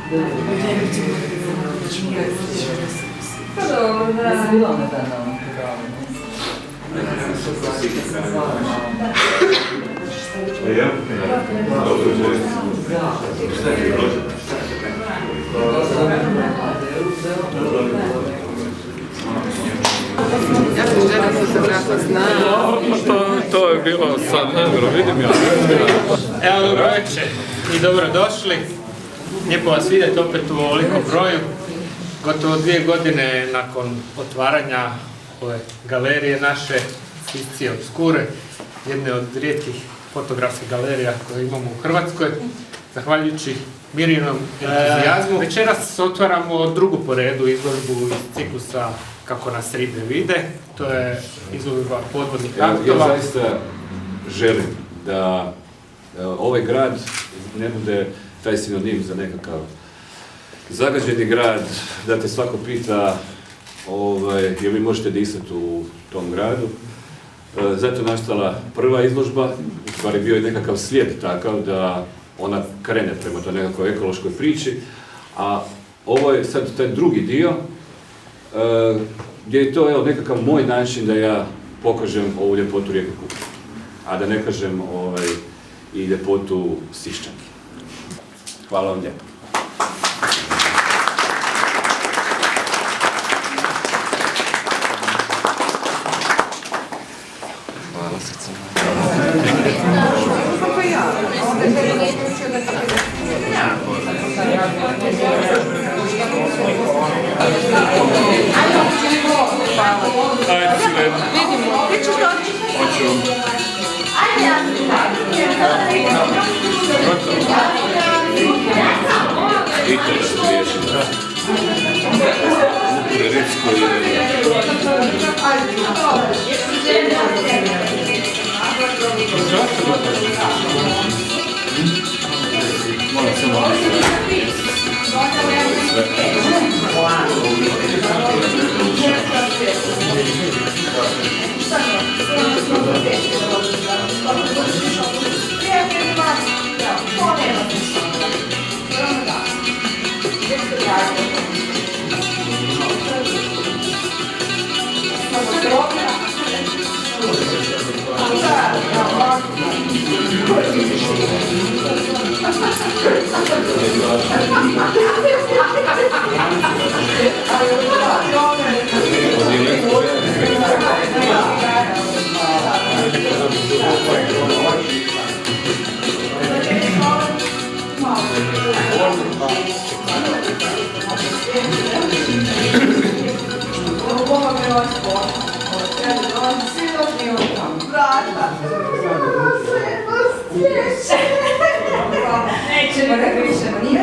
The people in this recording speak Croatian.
Pa dobro, da. Ja sam bila nekada na ovom programu. Ja? Dobro, Ja sam žena fotografa, znam. To je bilo sad, dobro, vidim ja. Evo, dobro večer i dobrodošli. Lijepo vas vidjeti opet u ovolikom broju. Gotovo 2 godine nakon otvaranja ove galerije naše Fiscije Obskure, jedne od rijetkih fotografskih galerija koje imamo u Hrvatskoj. Zahvaljujući Mirjinom entuzijazmu. Večeras otvaramo drugu po redu izložbu iz ciklusa Kako nas ribe vide. To je izložba podvodnih aktova. Ja zaista želim da ovaj grad ne bude taj sinonim za nekakav zagađeni grad, da te svako pita jel vi možete disati u tom gradu. Zato je nastala prva izložba, u stvari bio je nekakav slijed takav da ona krene prema toj nekakvoj ekološkoj priči, a ovo je sad taj drugi dio, gdje je to nekakav moj način da ja pokažem ovu ljepotu rijeke Kupe, a da ne kažem i ljepotu Siščanke. Hvala vam lijepo. Hvala srce. Ajde, Silena. Vidimo, ti ćeš doći. Hoću. I to da se riješi. Prericko Moram se malo Neće nikak više, nije?